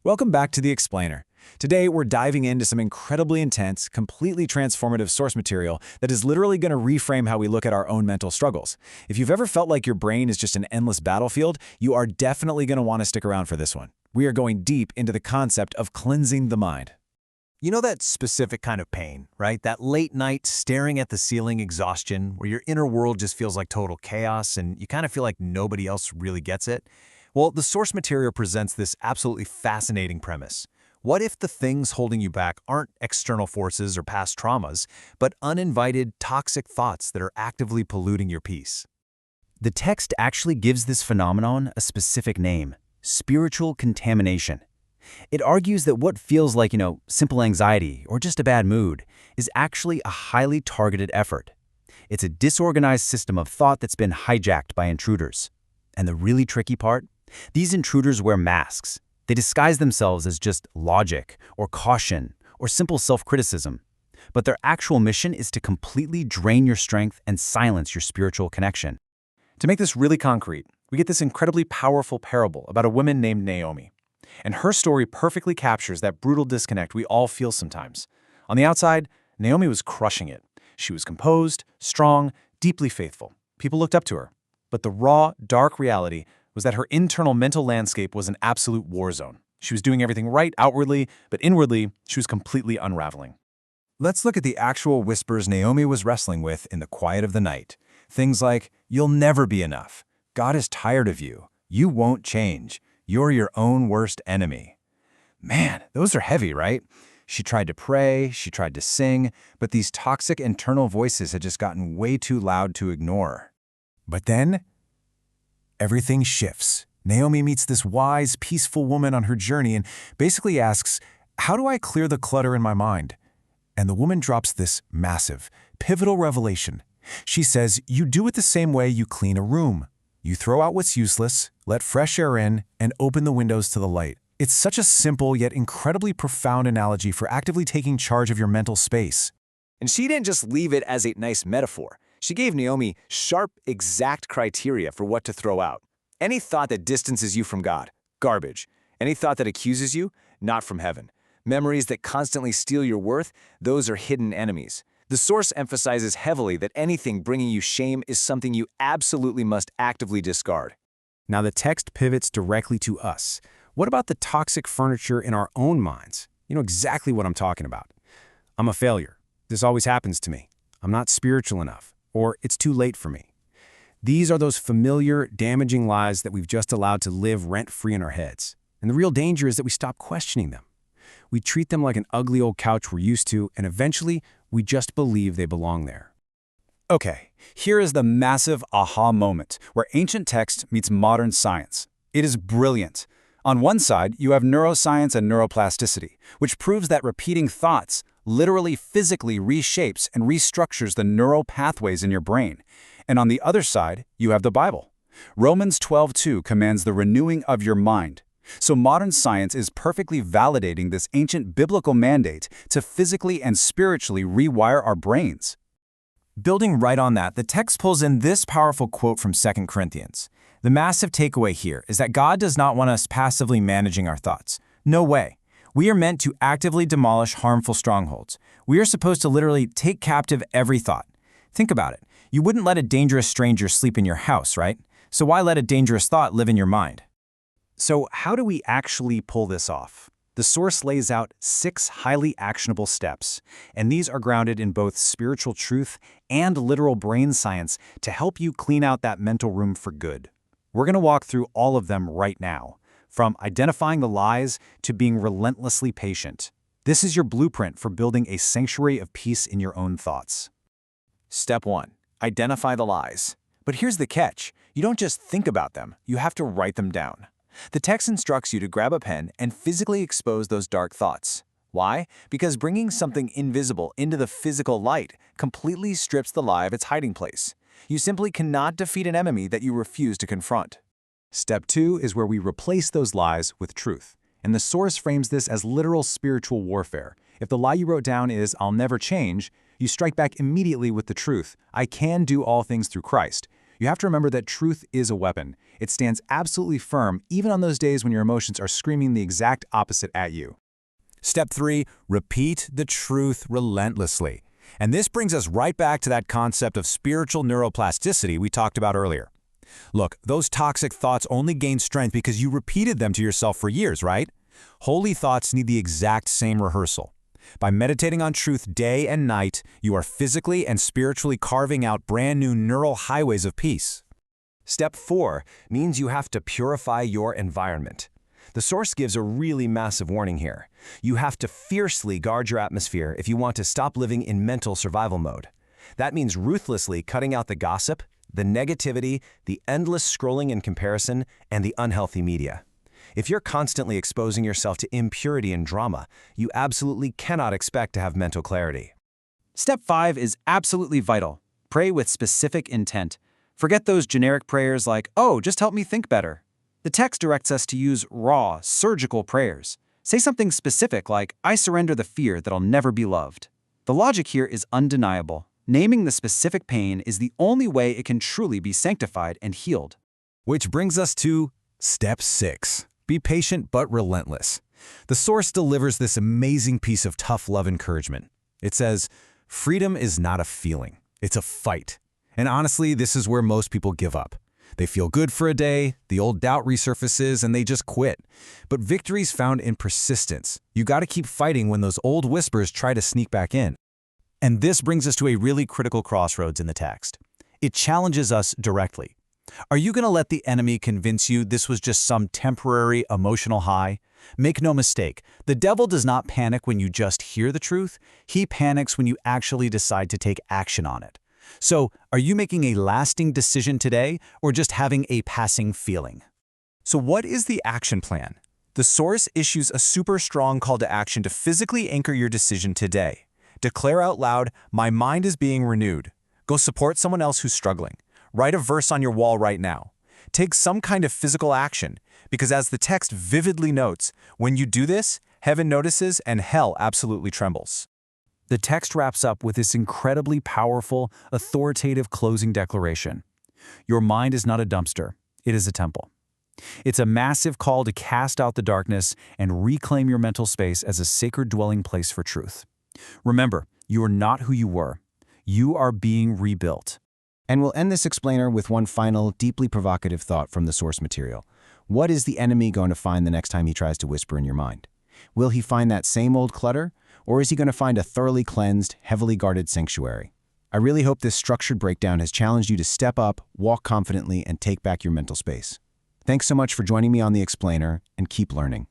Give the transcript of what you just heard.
Welcome back to The Explainer. Today, we're diving into some incredibly intense, completely transformative source material that is literally going to reframe how we look at our own mental struggles. If you've ever felt like your brain is just an endless battlefield, you are definitely going to want to stick around for this one. We are going deep into the concept of cleansing the mind. You know that specific kind of pain, right? That late night staring at the ceiling exhaustion where your inner world just feels like total chaos and you kind of feel like nobody else really gets it? Well, the source material presents this absolutely fascinating premise. What if the things holding you back aren't external forces or past traumas, but uninvited, toxic thoughts that are actively polluting your peace? The text actually gives this phenomenon a specific name: spiritual contamination. It argues that what feels like, simple anxiety or just a bad mood is actually a highly targeted effort. It's a disorganized system of thought that's been hijacked by intruders. And the really tricky part? These intruders wear masks. They disguise themselves as just logic or caution or simple self-criticism. But their actual mission is to completely drain your strength and silence your spiritual connection. To make this really concrete, we get this incredibly powerful parable about a woman named Naomi. And her story perfectly captures that brutal disconnect we all feel sometimes. On the outside, Naomi was crushing it. She was composed, strong, deeply faithful. People looked up to her. But the raw, dark reality was that her internal mental landscape was an absolute war zone. She was doing everything right outwardly, but inwardly, she was completely unraveling. Let's look at the actual whispers Naomi was wrestling with in the quiet of the night. Things like, "You'll never be enough. God is tired of you. You won't change. You're your own worst enemy." Man, those are heavy, right? She tried to pray, she tried to sing, but these toxic internal voices had just gotten way too loud to ignore. But then, everything shifts. Naomi meets this wise, peaceful woman on her journey and basically asks, "How do I clear the clutter in my mind?" And the woman drops this massive, pivotal revelation. She says, "You do it the same way you clean a room. You throw out what's useless, let fresh air in, and open the windows to the light." It's such a simple yet incredibly profound analogy for actively taking charge of your mental space. And she didn't just leave it as a nice metaphor. She gave Naomi sharp, exact criteria for what to throw out. Any thought that distances you from God, garbage. Any thought that accuses you, not from heaven. Memories that constantly steal your worth, those are hidden enemies. The source emphasizes heavily that anything bringing you shame is something you absolutely must actively discard. Now the text pivots directly to us. What about the toxic furniture in our own minds? You know exactly what I'm talking about. I'm a failure. This always happens to me. I'm not spiritual enough. Or it's too late for me. These are those familiar, damaging lies that we've just allowed to live rent-free in our heads. And the real danger is that we stop questioning them. We treat them like an ugly old couch we're used to, and eventually, we just believe they belong there. Okay, here is the massive aha moment where ancient text meets modern science. It is brilliant. On one side, you have neuroscience and neuroplasticity, which proves that repeating thoughts literally physically reshapes and restructures the neural pathways in your brain. And on the other side, you have the Bible. Romans 12:2 commands the renewing of your mind. So modern science is perfectly validating this ancient biblical mandate to physically and spiritually rewire our brains. Building right on that, the text pulls in this powerful quote from 2 Corinthians. The massive takeaway here is that God does not want us passively managing our thoughts. No way. We are meant to actively demolish harmful strongholds. We are supposed to literally take captive every thought. Think about it. You wouldn't let a dangerous stranger sleep in your house, right? So why let a dangerous thought live in your mind? So how do we actually pull this off? The source lays out 6 highly actionable steps, and these are grounded in both spiritual truth and literal brain science to help you clean out that mental room for good. We're going to walk through all of them right now, from identifying the lies to being relentlessly patient. This is your blueprint for building a sanctuary of peace in your own thoughts. Step 1. Identify the lies. But here's the catch. You don't just think about them, you have to write them down. The text instructs you to grab a pen and physically expose those dark thoughts. Why? Because bringing something invisible into the physical light completely strips the lie of its hiding place. You simply cannot defeat an enemy that you refuse to confront. Step 2 is where we replace those lies with truth. And the source frames this as literal spiritual warfare. If the lie you wrote down is, "I'll never change," you strike back immediately with the truth, "I can do all things through Christ." You have to remember that truth is a weapon. It stands absolutely firm, even on those days when your emotions are screaming the exact opposite at you. Step 3, repeat the truth relentlessly. And this brings us right back to that concept of spiritual neuroplasticity we talked about earlier. Look, those toxic thoughts only gain strength because you repeated them to yourself for years, right? Holy thoughts need the exact same rehearsal. By meditating on truth day and night, you are physically and spiritually carving out brand new neural highways of peace. Step 4 means you have to purify your environment. The source gives a really massive warning here. You have to fiercely guard your atmosphere if you want to stop living in mental survival mode. That means ruthlessly cutting out the gossip, the negativity, the endless scrolling and comparison, and the unhealthy media. If you're constantly exposing yourself to impurity and drama, you absolutely cannot expect to have mental clarity. Step 5 is absolutely vital. Pray with specific intent. Forget those generic prayers like, "Oh, just help me think better." The text directs us to use raw, surgical prayers. Say something specific like, "I surrender the fear that I'll never be loved." The logic here is undeniable. Naming the specific pain is the only way it can truly be sanctified and healed. Which brings us to Step 6. Be patient but relentless. The source delivers this amazing piece of tough love encouragement. It says, freedom is not a feeling, it's a fight. And honestly, this is where most people give up. They feel good for a day, the old doubt resurfaces, and they just quit. But victory's found in persistence. You gotta keep fighting when those old whispers try to sneak back in. And this brings us to a really critical crossroads in the text. It challenges us directly. Are you gonna let the enemy convince you this was just some temporary emotional high? Make no mistake, the devil does not panic when you just hear the truth. He panics when you actually decide to take action on it. So, are you making a lasting decision today or just having a passing feeling? So what is the action plan? The source issues a super strong call to action to physically anchor your decision today. Declare out loud, "My mind is being renewed." Go support someone else who's struggling. Write a verse on your wall right now. Take some kind of physical action, because as the text vividly notes, when you do this, heaven notices and hell absolutely trembles. The text wraps up with this incredibly powerful, authoritative closing declaration. Your mind is not a dumpster, it is a temple. It's a massive call to cast out the darkness and reclaim your mental space as a sacred dwelling place for truth. Remember, you are not who you were. You are being rebuilt. And we'll end this explainer with one final, deeply provocative thought from the source material. What is the enemy going to find the next time he tries to whisper in your mind? Will he find that same old clutter? Or is he going to find a thoroughly cleansed, heavily guarded sanctuary? I really hope this structured breakdown has challenged you to step up, walk confidently, and take back your mental space. Thanks so much for joining me on The Explainer, and keep learning.